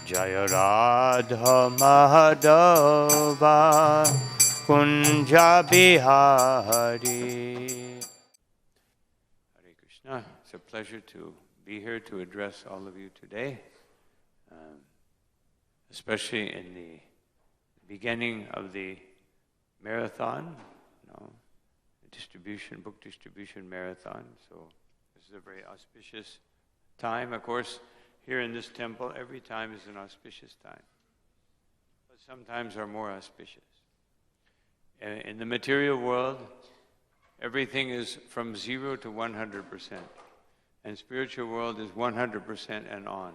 Jaya Radha Madhava Kunja Bihari. Hare Krishna. It's a pleasure to be here to address all of you today, especially in the beginning of the marathon, book distribution marathon. So this is a very auspicious time. Of course, here in this temple, every time is an auspicious time, but sometimes are more auspicious. In the material world, everything is from 0 to 100%, and spiritual world is 100% and on.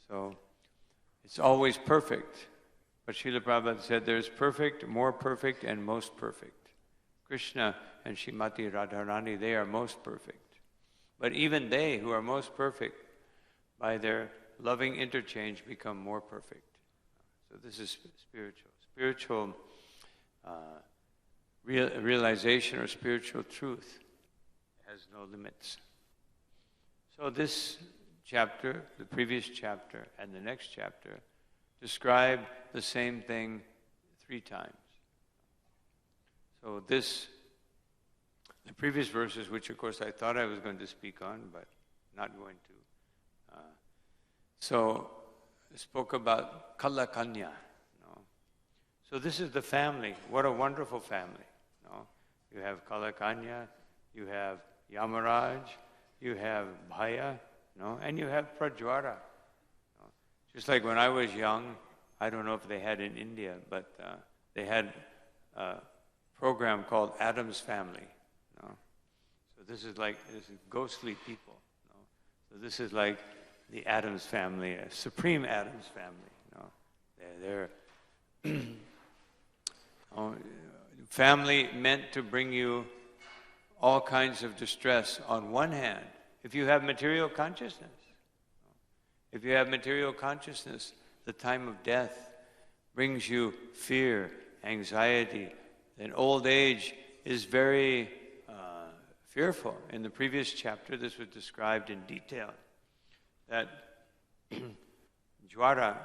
So it's always perfect. But Srila Prabhupada said there's perfect, more perfect, and most perfect. Krishna and Srimati Radharani, they are most perfect. But even they who are most perfect, by their loving interchange, become more perfect. So this is spiritual. Spiritual realization or spiritual truth has no limits. So this chapter, the previous chapter, and the next chapter describe the same thing 3 times. So the previous verses, which of course I thought I was going to speak on, but not going to. So I spoke about Kala Kanya. So this is the family. What a wonderful family. You have Kala Kanya, you have Yamaraj, you have Bhaya, and you have Prajwara. Just like when I was young, I don't know if they had in India, but they had a program called Adam's Family. So this is ghostly people. So this is like the Adams family, a supreme Adams family. They're family meant to bring you all kinds of distress on one hand. If you have material consciousness, the time of death brings you fear, anxiety, and old age is very fearful. In the previous chapter, this was described in detail, that Jara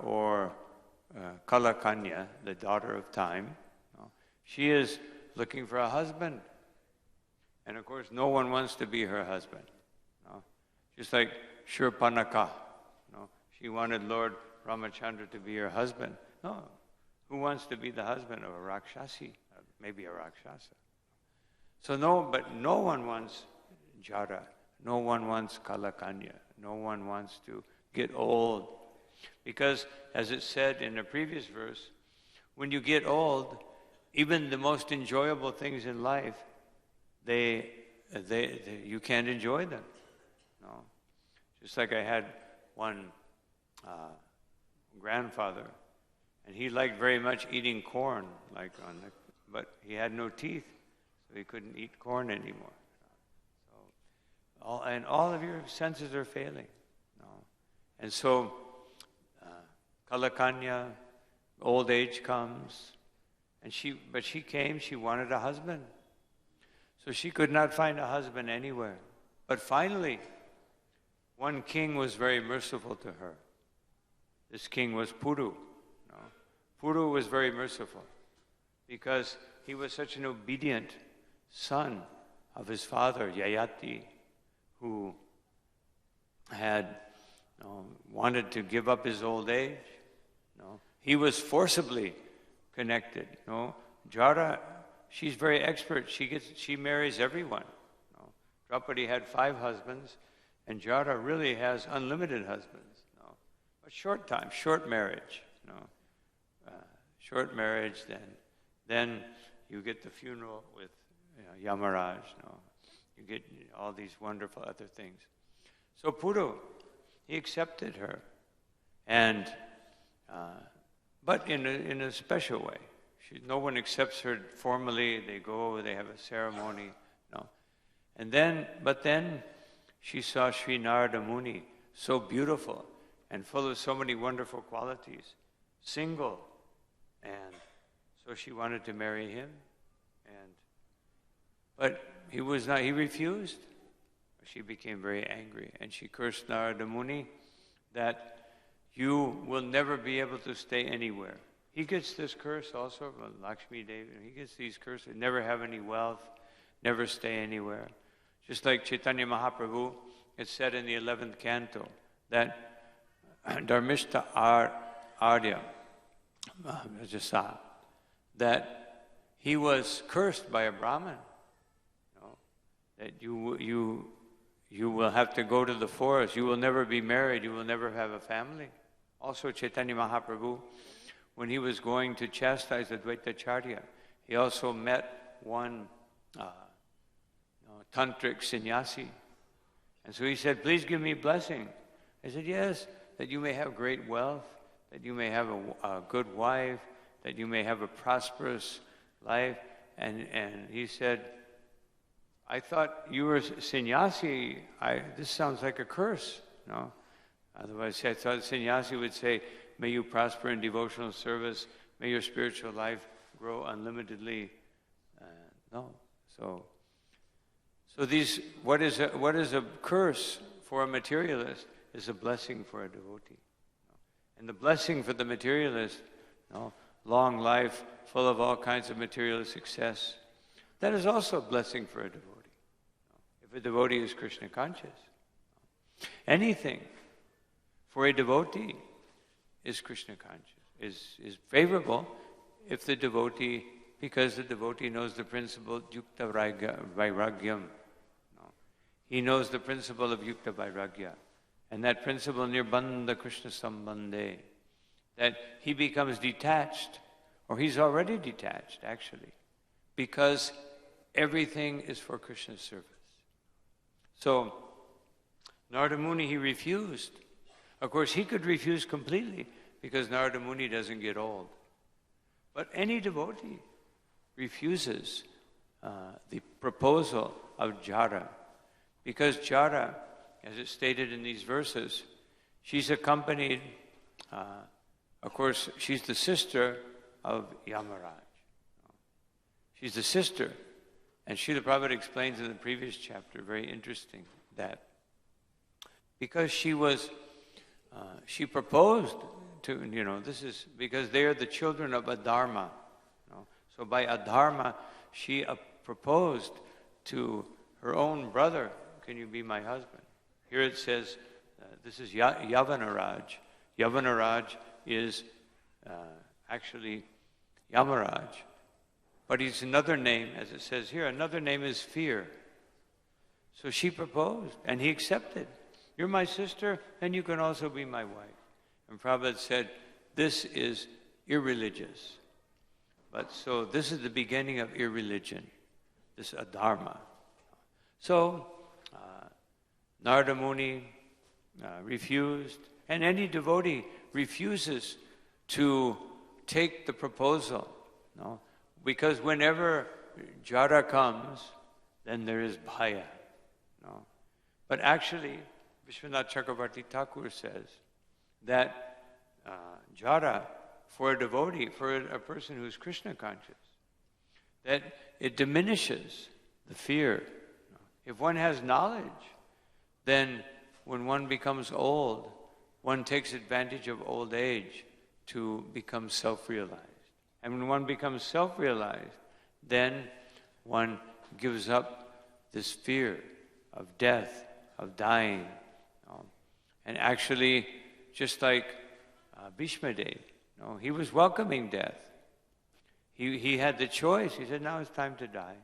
or Kala Kanya, the daughter of time, she is looking for a husband. And of course, no one wants to be her husband. Just like Shurpanaka, she wanted Lord Ramachandra to be her husband. No, who wants to be the husband of a Rakshasi? Maybe a Rakshasa. So no one wants Jara. No one wants Kala Kanya. No one wants to get old. Because, as it said in the previous verse, when you get old, even the most enjoyable things in life, you can't enjoy them. Just like I had one grandfather, and he liked very much eating corn, but he had no teeth, so he couldn't eat corn anymore. All of your senses are failing. And so, Kala Kanya, old age comes, but she came, she wanted a husband. So she could not find a husband anywhere. But finally, one king was very merciful to her. This king was Puru. Puru was very merciful because he was such an obedient son of his father, Yayati, who had wanted to give up his old age. He was forcibly connected. Jara, she's very expert. She marries everyone. Draupadi had 5 husbands, and Jara really has unlimited husbands. A short time, short marriage. Short marriage, then you get the funeral with Yamaraj. You get all these wonderful other things. So Puru, he accepted her, but in a special way. No one accepts her formally. They go, they have a ceremony. But then she saw Sri Narada Muni, so beautiful and full of so many wonderful qualities, single, and so she wanted to marry him. But he was not. He refused. she became very angry, and she cursed Narada Muni that you will never be able to stay anywhere. He gets this curse also from Lakshmi Devi. He gets these curses, never have any wealth, never stay anywhere. Just like Chaitanya Mahaprabhu, it's said in the 11th canto that Dharmishta Arya, Rajasa, that he was cursed by a Brahmin. That you will have to go to the forest, you will never be married, you will never have a family. Also Chaitanya Mahaprabhu, when he was going to chastise Advaitacharya, he also met one tantric sannyasi. And so he said, please give me blessing. I said, yes, that you may have great wealth, that you may have a good wife, that you may have a prosperous life. And he said, I thought you were sannyasi. This sounds like a curse. No? Otherwise, I thought sannyasi would say, may you prosper in devotional service, may your spiritual life grow unlimitedly. No. So what is a curse for a materialist is a blessing for a devotee. And the blessing for the materialist, long life, full of all kinds of material success, that is also a blessing for a devotee. If a devotee is Krishna conscious, anything for a devotee is Krishna conscious, is favorable if the devotee, because the devotee knows the principle yukta vairagyam. He knows the principle of yukta vairagya. And that principle nirbandha Krishna sambandhe, that he becomes detached, or he's already detached actually, because everything is for Krishna's service. So Narada Muni, he refused. Of course, he could refuse completely because Narada Muni doesn't get old. But any devotee refuses the proposal of Jara, because Jara, as it's stated in these verses, she's accompanied, of course, she's the sister of Yamaraj. She's the sister. And Srila Prabhupada explains in the previous chapter, very interesting, that because she proposed to, this is because they are the children of Adharma. So by Adharma, she proposed to her own brother, can you be my husband? Here it says, this is Yavanaraj. Yavanaraj is actually Yamaraj. But he's another name, as it says here, another name is fear. So she proposed, and he accepted. You're my sister, and you can also be my wife. And Prabhupada said, this is irreligious. But so this is the beginning of irreligion, this adharma. So Narada Muni refused, and any devotee refuses to take the proposal. Because whenever Jara comes, then there is bhaya. But actually, Vishwanath Chakravarti Thakur says that Jara, for a devotee, for a person who is Krishna conscious, that it diminishes the fear. If one has knowledge, then when one becomes old, one takes advantage of old age to become self-realized. And when one becomes self-realized, then one gives up this fear of death, of dying. And actually, just like Bhishma Dev, he was welcoming death. He had the choice. He said, now it's time to die.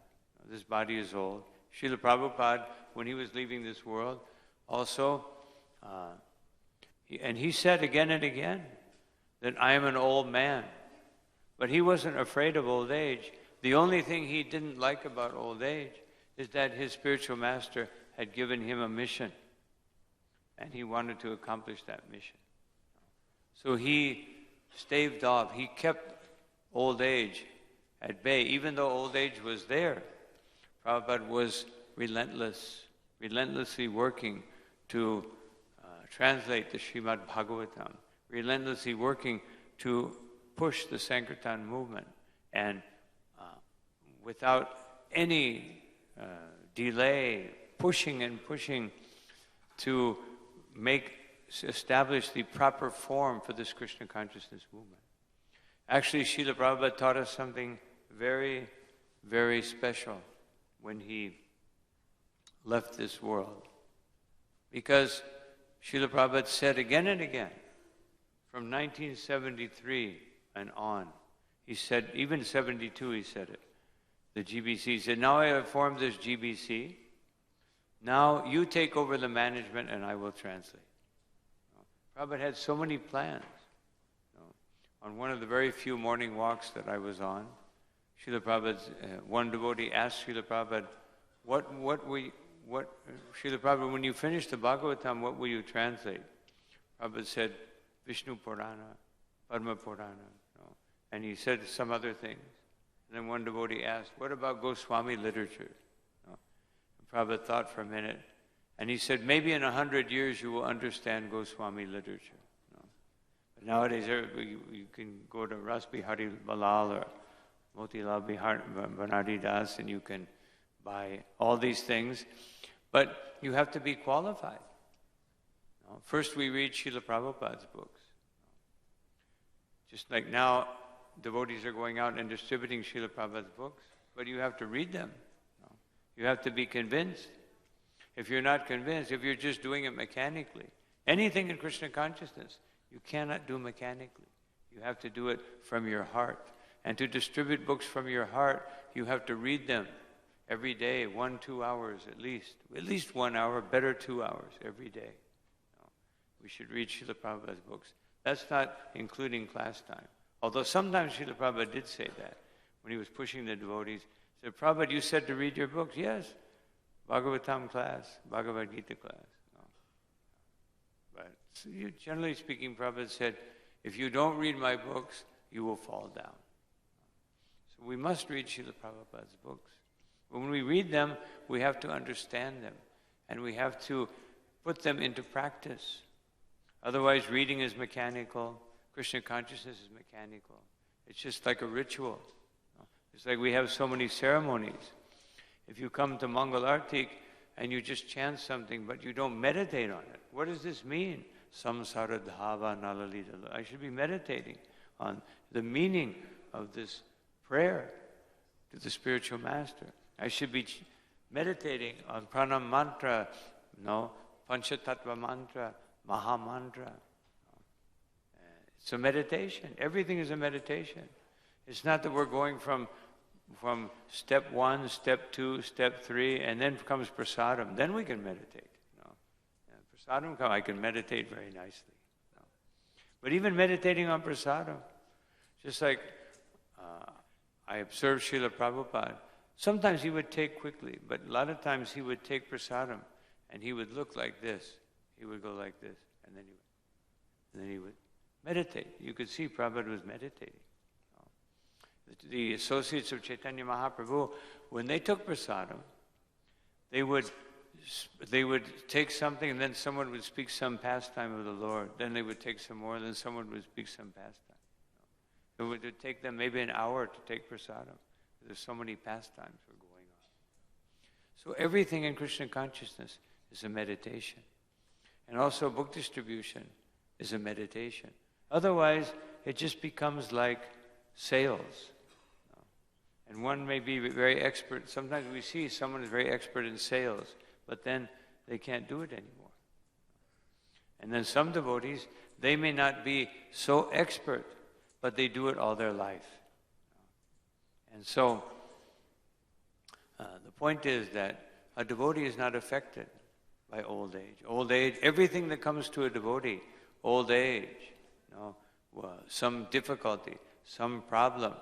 This body is old. Srila Prabhupada, when he was leaving this world, also, and he said again and again that I am an old man. But he wasn't afraid of old age. The only thing he didn't like about old age is that his spiritual master had given him a mission, and he wanted to accomplish that mission. So he staved off. He kept old age at bay. Even though old age was there, Prabhupada was relentlessly working to translate the Srimad Bhagavatam, relentlessly working to push the Sankirtan movement, and without any delay, pushing and pushing to establish the proper form for this Krishna consciousness movement. Actually, Srila Prabhupada taught us something very, very special when he left this world. Because Srila Prabhupada said again and again, from 1973 and on, he said, even 72 he said it, the GBC, he said, now I have formed this GBC, now you take over the management and I will translate. Prabhupada had so many plans. On one of the very few morning walks that I was on, Srila Prabhupada's, one devotee asked Srila Prabhupada, Srila Prabhupada, when you finish the Bhagavatam, what will you translate? Prabhupada said, Vishnu Purana, Padma Purana, and he said some other things. And then one devotee asked, what about Goswami literature? Prabhupada thought for a minute, and he said, maybe in 100 years you will understand Goswami literature. But nowadays, you can go to Ras Bihari Balal or Motilal Banardi Das, and you can buy all these things, but you have to be qualified. First we read Srila Prabhupada's books. Just like now, devotees are going out and distributing Srila Prabhupada's books, but you have to read them. You have to be convinced. If you're not convinced, if you're just doing it mechanically, anything in Krishna consciousness, you cannot do mechanically. You have to do it from your heart. And to distribute books from your heart, you have to read them every day, 1-2 hours at least 1 hour, better 2 hours every day. We should read Srila Prabhupada's books. That's not including class time. Although sometimes Srila Prabhupada did say that when he was pushing the devotees. He said, Prabhupada, you said to read your books. Yes, Bhagavatam class, Bhagavad Gita class. But generally speaking, Prabhupada said, if you don't read my books, you will fall down. So we must read Srila Prabhupada's books. When we read them, we have to understand them, and we have to put them into practice. Otherwise, reading is mechanical, Krishna consciousness is mechanical. It's just like a ritual. It's like we have so many ceremonies. If you come to Mangal Artik and you just chant something, but you don't meditate on it, what does this mean? Samsara dhava nalalita. I should be meditating on the meaning of this prayer to the spiritual master. I should be meditating on pranam mantra, panchatattva mantra, maha mantra. It's a meditation. Everything is a meditation. It's not that we're going from step 1, step 2, step 3, and then comes prasadam. Then we can meditate. Prasadam I can meditate very nicely. But even meditating on prasadam, just like I observed Srila Prabhupada, sometimes he would take quickly, but a lot of times he would take prasadam and he would look like this. He would go like this, and then he would meditate. You could see Prabhupada was meditating. The associates of Chaitanya Mahaprabhu, when they took prasadam, they would take something, and then someone would speak some pastime of the Lord. Then they would take some more, and then someone would speak some pastime. It would take them maybe an hour to take prasadam. There's so many pastimes were going on. So everything in Krishna consciousness is a meditation. And also book distribution is a meditation. Otherwise, it just becomes like sales. And one may be very expert. Sometimes we see someone is very expert in sales, but then they can't do it anymore. And then some devotees, they may not be so expert, but they do it all their life. And so, the point is that a devotee is not affected by old age. Old age, everything that comes to a devotee, old age, some difficulty, some problem,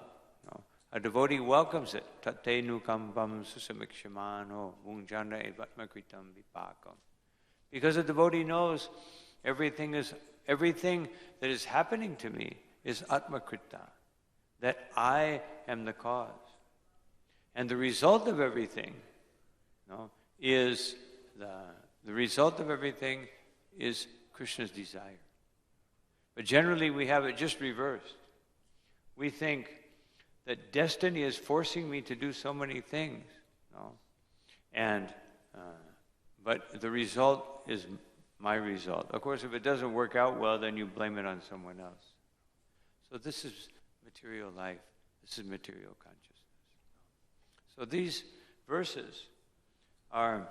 a devotee welcomes it. Tate nukambam susamikshimano munjana evatmakritam vipakam. Because a devotee knows everything that is happening to me is atmakrita, that I am the cause. And the result of everything is the result of everything is Krishna's desire. But generally we have it just reversed. We think that destiny is forcing me to do so many things, and but the result is my result. Of course, if it doesn't work out well, then you blame it on someone else. So this is material life. This is material consciousness. So these verses are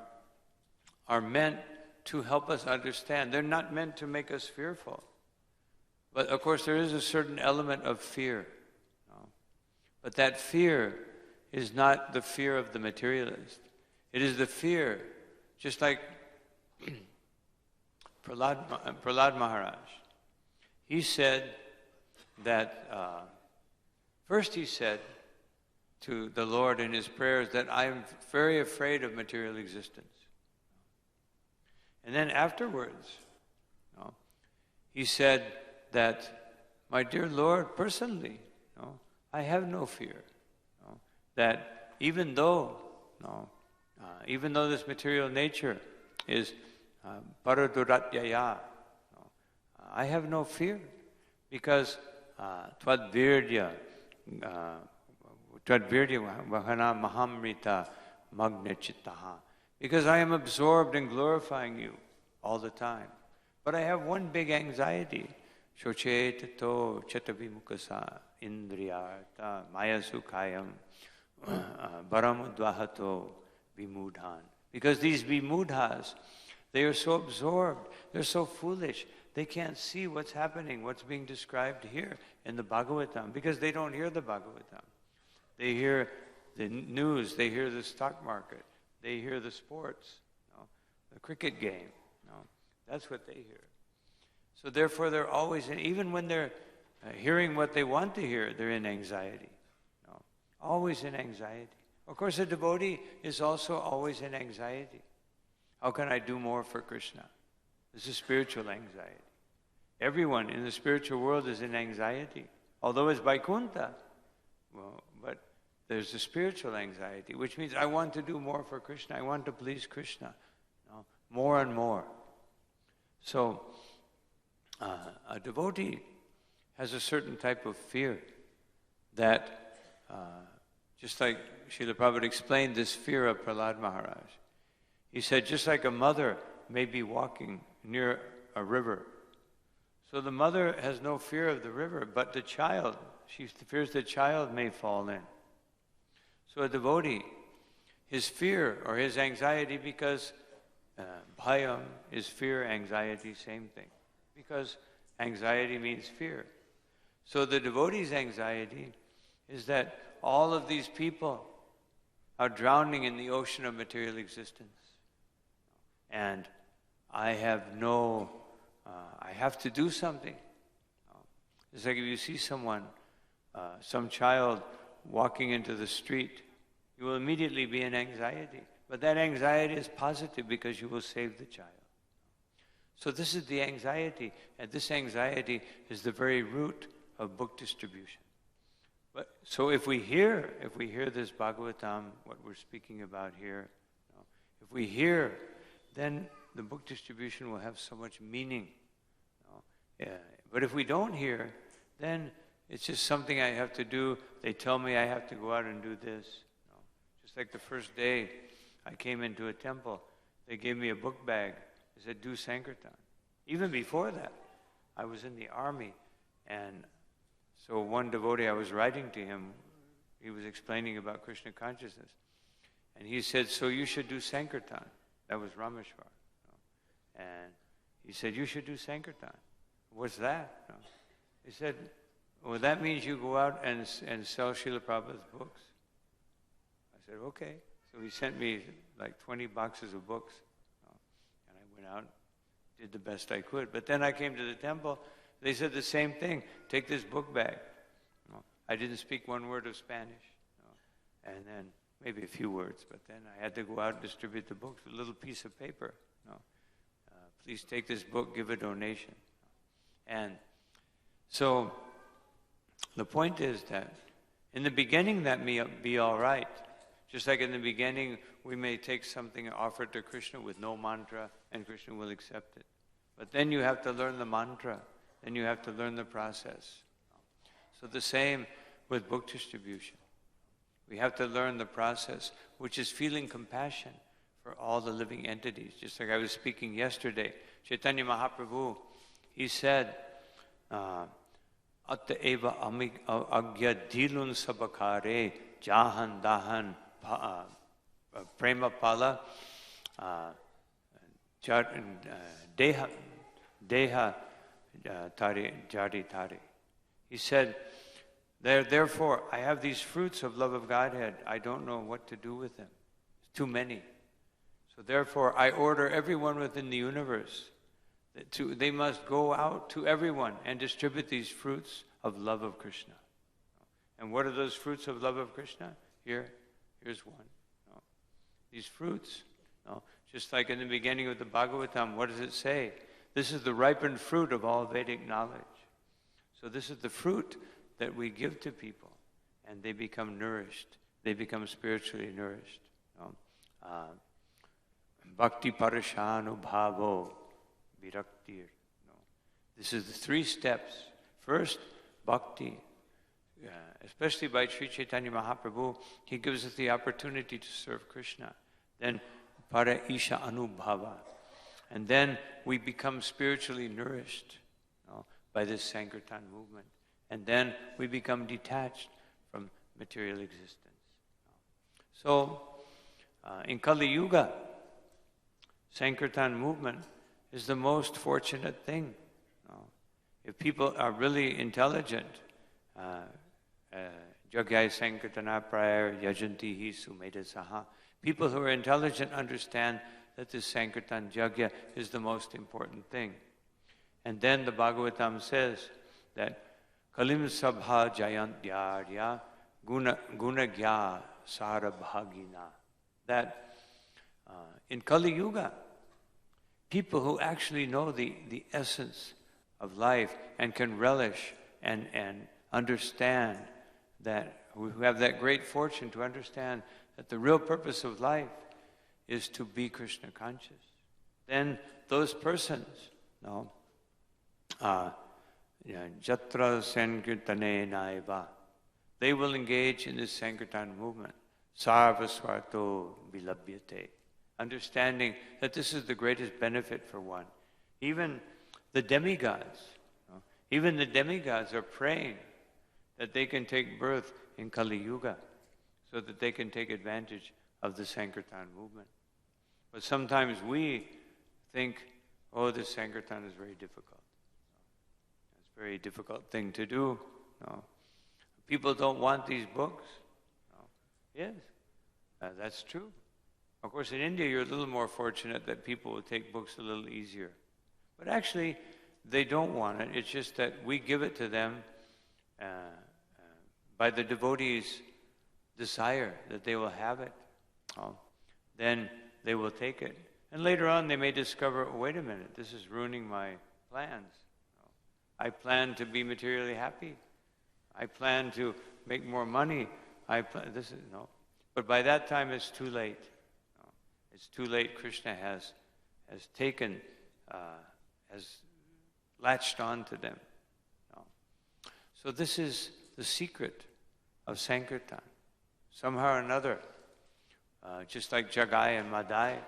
meant to help us understand. They're not meant to make us fearful. But of course, there is a certain element of fear. But that fear is not the fear of the materialist. It is the fear, just like Prahlad Maharaj. He said that, first he said to the Lord in his prayers that I'm very afraid of material existence. And then afterwards, he said that, my dear Lord, personally, I have no fear. That even though this material nature is paraduratyaya, I have no fear because twadvirya vahana mahamrita magna chittaha. Because I am absorbed in glorifying you all the time. But I have one big anxiety. Shochetato chetavimukasa indriyarta maya sukhayam baramudvahato vimudhan. Because these vimudhas, they are so absorbed, they're so foolish, they can't see what's happening, what's being described here in the Bhagavatam, because they don't hear the Bhagavatam. They hear the news, they hear the stock market, they hear the sports, the cricket game. That's what they hear. So therefore they're always, even when they're hearing what they want to hear, they're in anxiety. Always in anxiety. Of course, a devotee is also always in anxiety. How can I do more for Krishna? This is spiritual anxiety. Everyone in the spiritual world is in anxiety. Although it's Vaikuntha, but there's the spiritual anxiety, which means I want to do more for Krishna. I want to please Krishna. More and more. So, a devotee has a certain type of fear that, just like Srila Prabhupada explained this fear of Prahlad Maharaj. He said, just like a mother may be walking near a river. So the mother has no fear of the river, but the child, she fears the child may fall in. So a devotee, his fear or his anxiety, because bhayam is fear, anxiety, same thing. Because anxiety means fear. So the devotee's anxiety is that all of these people are drowning in the ocean of material existence. And I have I have to do something. It's like if you see someone, some child walking into the street, you will immediately be in anxiety. But that anxiety is positive because you will save the child. So this is the anxiety, and this anxiety is the very root of book distribution. So if we hear this Bhagavatam, what we're speaking about here, if we hear, then the book distribution will have so much meaning. But if we don't hear, then it's just something I have to do. They tell me I have to go out and do this. Just like the first day I came into a temple, they gave me a book bag. They said, do Sankirtan. Even before that, I was in the army, and so one devotee, I was writing to him, he was explaining about Krishna consciousness, and he said, so you should do Sankirtan. That was Rameshwar. And he said, you should do Sankirtan. What's that? He said, well, that means you go out and sell Srila Prabhupada's books. I said, okay. So he sent me like 20 boxes of books. And I went out, did the best I could. But then I came to the temple. They said the same thing. Take this book bag. I didn't speak one word of Spanish. And then maybe a few words. But then I had to go out and distribute the books with a little piece of paper. Please take this book, give a donation. And so the point is that in the beginning that may be all right. Just like in the beginning, we may take something and offer it to Krishna with no mantra, and Krishna will accept it. But then you have to learn the mantra. Then you have to learn the process. So the same with book distribution. We have to learn the process, which is feeling compassion for for all the living entities. Just like I was speaking yesterday, Chaitanya Mahaprabhu, he said, Atta eva agya dhilun sabakare jahan dahan prema pala deha jari tari. He said, therefore, I have these fruits of love of Godhead. I don't know what to do with them. It's too many. So therefore, I order everyone within the universe that they must go out to everyone and distribute these fruits of love of Krishna. And what are those fruits of love of Krishna? Here's one. These fruits, just like in the beginning of the Bhagavatam, what does it say? This is the ripened fruit of all Vedic knowledge. So this is the fruit that we give to people, and they become nourished. They become spiritually nourished. Bhakti parashanu bhavo viraktir. This is the 3 steps. First, bhakti. Especially by Sri Chaitanya Mahaprabhu, he gives us the opportunity to serve Krishna. Then, para isha anubhava. And then we become spiritually nourished by this Sankirtan movement. And then we become detached from material existence. So, in Kali Yuga, Sankirtan movement is the most fortunate thing. If people are really intelligent, Jagyai Sankirtana Prayar Yajantihi Sumeda Saha, people who are intelligent understand that this Sankirtan Jagya is the most important thing. And then the Bhagavatam says that Kalim Sabha Jayantyarya Gunagya Sarabhagina. That in Kali Yuga, people who actually know the essence of life and can relish and understand that, who have that great fortune to understand that the real purpose of life is to be Krishna conscious. Then those persons, Jatra Sankirtane Naiva, they will engage in this Sankirtan movement. Sarva Swarto Vilabhyate. Understanding that this is the greatest benefit for one. Even the demigods, are praying that they can take birth in Kali Yuga so that they can take advantage of the Sankirtan movement. But sometimes we think, this Sankirtan is very difficult. It's a very difficult thing to do. People don't want these books. Yes, that's true. Of course, in India, you're a little more fortunate that people will take books a little easier. But actually, they don't want it. It's just that we give it to them by the devotees' desire that they will have it. Then they will take it. And later on, they may discover, wait a minute, this is ruining my plans. I plan to be materially happy. I plan to make more money. But by that time, it's too late. It's too late. Krishna has taken, has latched on to them. So this is the secret of Sankirtan. Somehow or another, just like Jagai and Madai,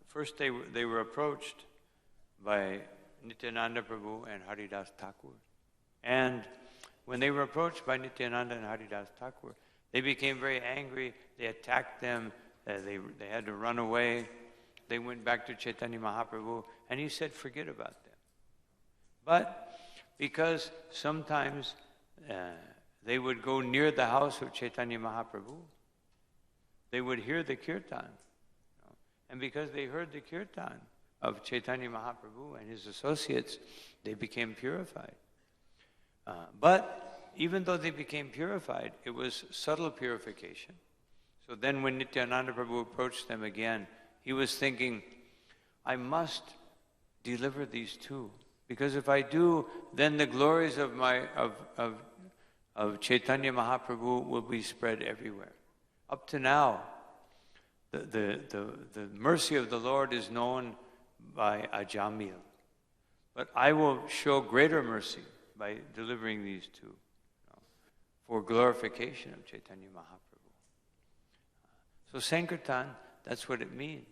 first they were approached by Nityananda Prabhu and Haridas Thakur. And when they were approached by Nityananda and Haridas Thakur, they became very angry. They attacked them. They had to run away. They went back to Chaitanya Mahaprabhu, and he said, forget about them. But because sometimes they would go near the house of Chaitanya Mahaprabhu, they would hear the kirtan. And because they heard the kirtan of Chaitanya Mahaprabhu and his associates, they became purified. But even though they became purified, it was subtle purification. So then when Nityananda Prabhu approached them again, he was thinking, I must deliver these two. Because if I do, then the glories of Chaitanya Mahaprabhu will be spread everywhere. Up to now, the mercy of the Lord is known by Ajamil. But I will show greater mercy by delivering these two for glorification of Chaitanya Mahaprabhu. So Sankirtan, that's what it means.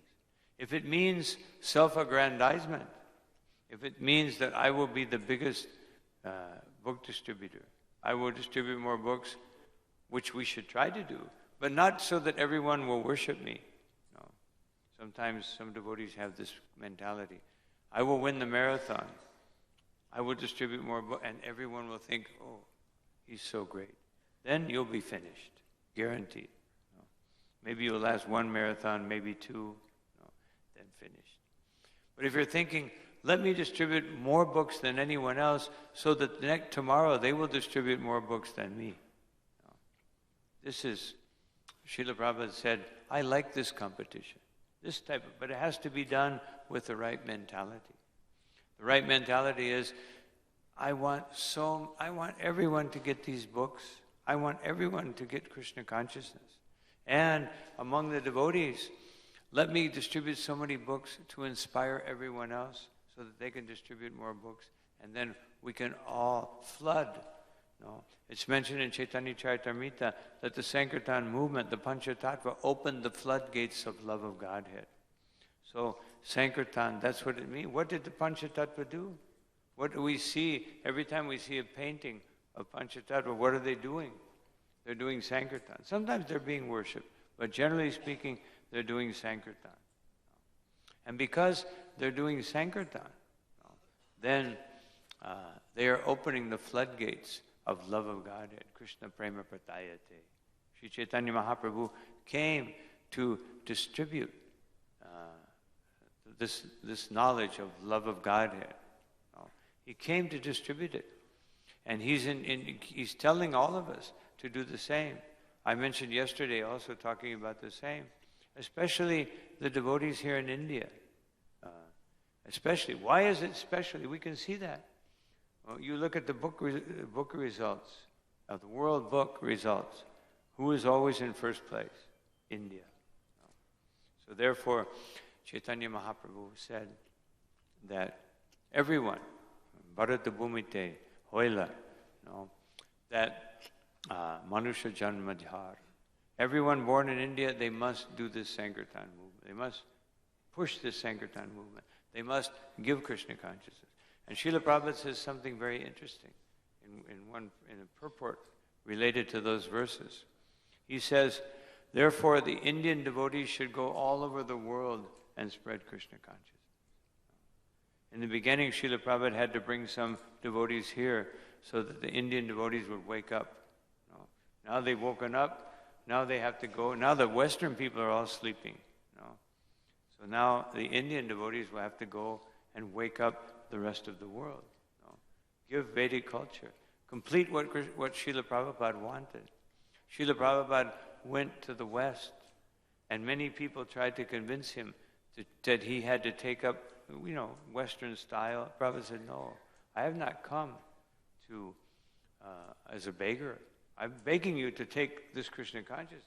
If it means self-aggrandizement, if it means that I will be the biggest book distributor, I will distribute more books, which we should try to do, but not so that everyone will worship me. No. Sometimes some devotees have this mentality. I will win the marathon. I will distribute more books, and everyone will think, oh, he's so great. Then you'll be finished, guaranteed. No. Maybe you'll last one marathon, maybe two, no, then finished. But if you're thinking, let me distribute more books than anyone else so that tomorrow they will distribute more books than me. No. This is, Srila Prabhupada said, I like this competition, this type of, but it has to be done with the right mentality. The right mentality is, I want everyone to get these books. I want everyone to get Krishna consciousness. And among the devotees, let me distribute so many books to inspire everyone else so that they can distribute more books. And then we can all flood. No? It's mentioned in Chaitanya Charitamrita that the Sankirtan movement, the Panchatattva, opened the floodgates of love of Godhead. So Sankirtan, that's what it means. What did the Panchatattva do? What do we see every time we see a painting of Panchatattva? What are they doing? They're doing Sankirtan. Sometimes they're being worshipped, but generally speaking, they're doing Sankirtan. And because they're doing Sankirtan, then they are opening the floodgates of love of Godhead. Krishna Prema Pratayate. Sri Chaitanya Mahaprabhu came to distribute this knowledge of love of Godhead. He came to distribute it. And he's telling all of us to do the same. I mentioned yesterday also talking about the same, especially the devotees here in India. Especially. Why is it especially? We can see that. Well, you look at the book results, of the world book results. Who is always in first place? India. So therefore, Chaitanya Mahaprabhu said that everyone, Bharata Bhumite, Hoila, that Manusha Janmadhar, everyone born in India, they must do this Sankirtan movement. They must push this Sankirtan movement. They must give Krishna consciousness. And Srila Prabhupada says something very interesting in a purport related to those verses. He says, therefore the Indian devotees should go all over the world and spread Krishna consciousness. In the beginning, Srila Prabhupada had to bring some devotees here so that the Indian devotees would wake up. Now they've woken up, now they have to go. Now the Western people are all sleeping. So now the Indian devotees will have to go and wake up the rest of the world. Give Vedic culture. Complete what Srila Prabhupada wanted. Srila Prabhupada went to the West, and many people tried to convince him that he had to take up, Western style. Prabhupada said, no, I have not come to as a beggar. I'm begging you to take this Krishna consciousness,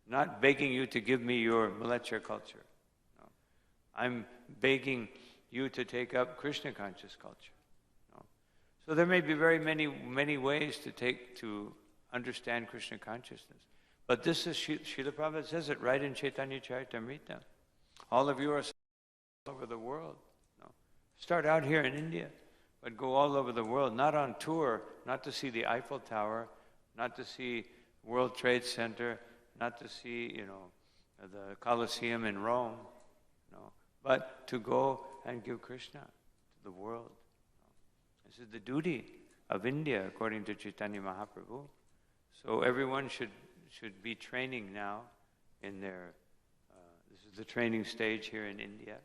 not begging you to give me your molecular culture. No. I'm begging you to take up Krishna conscious culture. No. So there may be very many ways to understand Krishna consciousness. But this is, Srila Prabhupada says it right in Chaitanya Charitamrita. All of you are all over the world. No. Start out here in India, but go all over the world, not on tour, not to see the Eiffel Tower, not to see World Trade Center, not to see, the Colosseum in Rome, but to go and give Krishna to the world. This is the duty of India, according to Chaitanya Mahaprabhu. So everyone should be training now in their, this is the training stage here in India.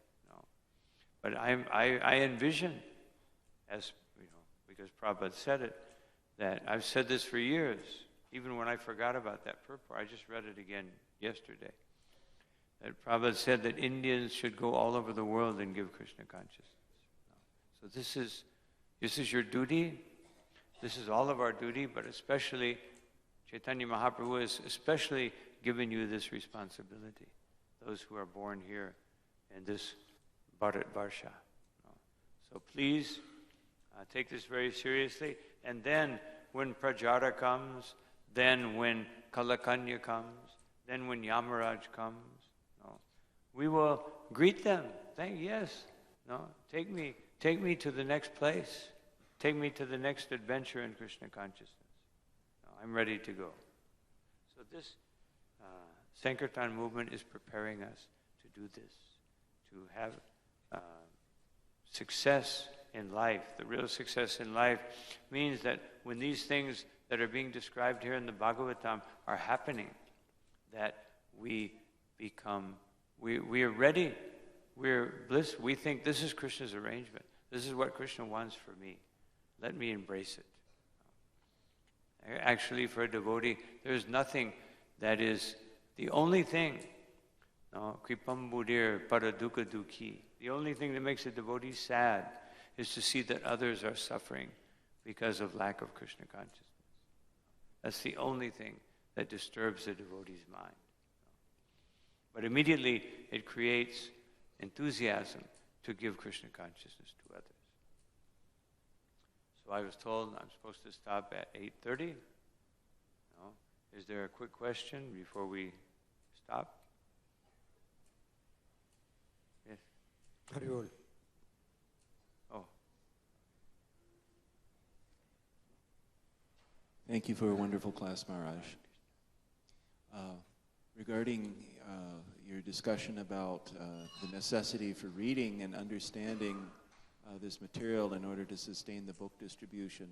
But I envision, as because Prabhupada said it, that I've said this for years, even when I forgot about that purport. I just read it again yesterday. That Prabhupada said that Indians should go all over the world and give Krishna consciousness. So this is your duty. This is all of our duty, but especially Chaitanya Mahaprabhu is especially giving you this responsibility. Those who are born here in this Bharat Varsha. So please take this very seriously. And then when Prajara comes, then when Kalakanya comes, Then when Yamaraj comes, no, we will greet them. Yes, no, take me to the next place. Take me to the next adventure in Krishna consciousness. No, I'm ready to go. So this Sankirtan movement is preparing us to do this, to have success in life. The real success in life means that when these things that are being described here in the Bhagavatam are happening, that we are ready, we're bliss. We think this is Krishna's arrangement. This is what Krishna wants for me. Let me embrace it. Actually, for a devotee, there's nothing that is the only thing. Kripam budir paradukha dukhi. The only thing that makes a devotee sad is to see that others are suffering because of lack of Krishna consciousness. That's the only thing that disturbs the devotee's mind. But immediately it creates enthusiasm to give Krishna consciousness to others. So I was told I'm supposed to stop at 8:30. No? Is there a quick question before we stop? Yes. Haribol. Oh. Thank you for a wonderful class, Maharaj. Regarding your discussion about the necessity for reading and understanding this material in order to sustain the book distribution,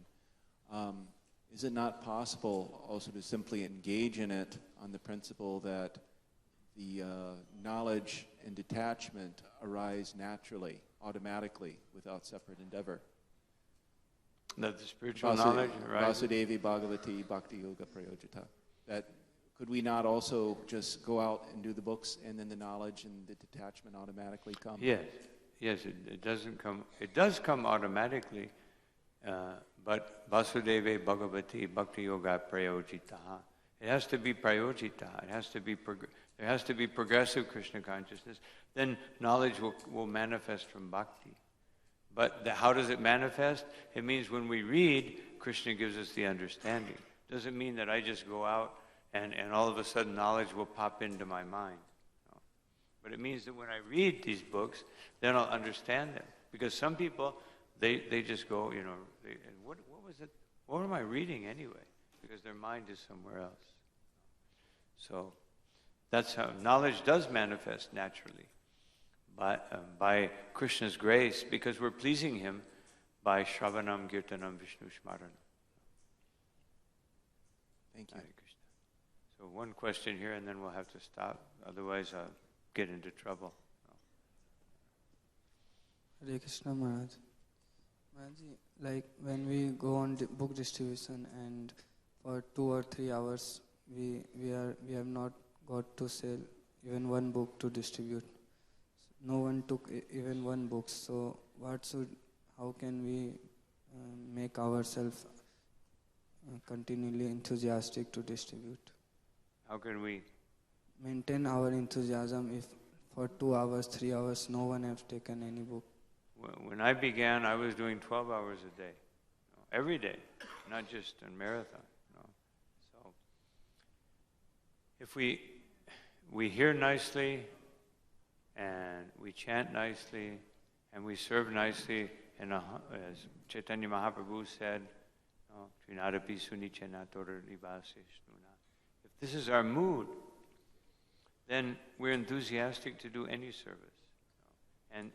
is it not possible also to simply engage in it on the principle that the knowledge and detachment arise naturally, automatically, without separate endeavor? That the spiritual knowledge arises? Vasudevi Bhagavati Bhakti Yoga Prayojita. That could we not also just go out and do the books and then the knowledge and the detachment automatically come? Yes, it doesn't come. It does come automatically, but Vasudevi Bhagavati Bhakti Yoga Prayojita. It has to be prayojita. It has to be there has to be progressive Krishna consciousness. Then knowledge will manifest from bhakti. But how does it manifest? It means when we read, Krishna gives us the understanding. Doesn't mean that I just go out and all of a sudden knowledge will pop into my mind. No. But it means that when I read these books, then I'll understand them. Because some people, they just go, what was it? What am I reading anyway? Because their mind is somewhere else. So that's how knowledge does manifest naturally. By Krishna's grace, because we're pleasing Him by Shravanam, Kirtanam, Vishnu Smaranam. Thank you. So one question here, and then we'll have to stop. Otherwise, I'll get into trouble. Hare Krishna Maharaj. Maharaj, like when we go on book distribution and for 2 or 3 hours, we have not got to sell even one book to distribute. No one took even one book. So how can we make ourselves continually enthusiastic to distribute? How can we maintain our enthusiasm if for 2 hours, 3 hours, no one has taken any book? When I began, I was doing 12 hours a day, every day, not just in marathon. So if we hear nicely, and we chant nicely, and we serve nicely, and as Chaitanya Mahaprabhu said, if this is our mood, then we're enthusiastic to do any service. And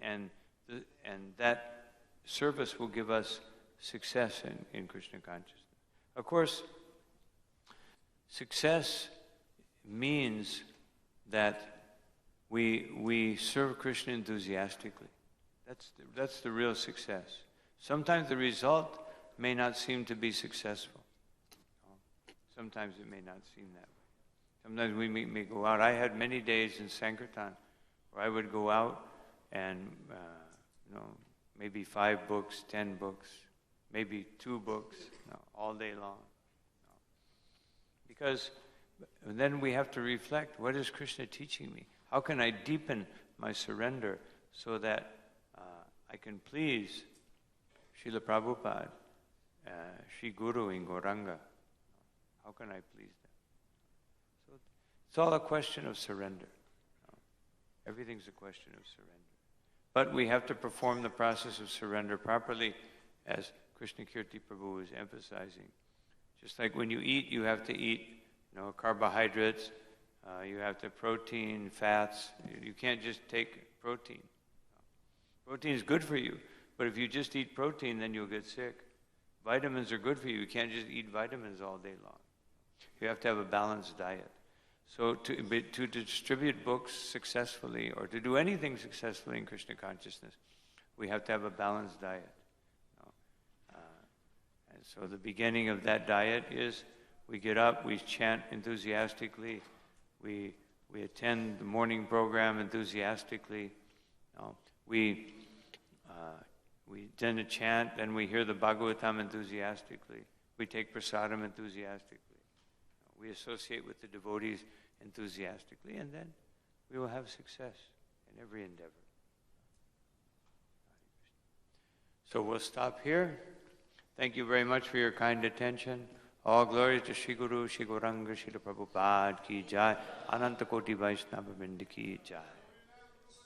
that service will give us success in Krishna consciousness. Of course, success means that we serve Krishna enthusiastically. That's the real success. Sometimes the result may not seem to be successful. Sometimes it may not seem that way. Sometimes we may go out. I had many days in Sankirtan where I would go out and, maybe 5 books, 10 books, maybe 2 books, all day long. Because then we have to reflect, what is Krishna teaching me? How can I deepen my surrender so that I can please Srila Prabhupada, Sri Guru in Gauranga? How can I please them? So It's all a question of surrender. Everything's a question of surrender. But we have to perform the process of surrender properly, as Krishna Kirti Prabhu is emphasizing. Just like when you eat, you have to eat, carbohydrates, you have to protein, fats. You can't just take protein. Protein is good for you, but if you just eat protein, then you'll get sick. Vitamins are good for you. You can't just eat vitamins all day long. You have to have a balanced diet. So to distribute books successfully, or to do anything successfully in Krishna consciousness, we have to have a balanced diet. And so the beginning of that diet is we get up, we chant enthusiastically, we attend the morning program enthusiastically. We then chant, then we hear the Bhagavatam enthusiastically. We take prasadam enthusiastically. We associate with the devotees enthusiastically, and then we will have success in every endeavor. So we'll stop here. Thank you very much for your kind attention. All glory to Shri Guru, Shri Gauranga, Shri Prabhupada ki jai, Ananta Koti Vaishnava Vrinda ki jai.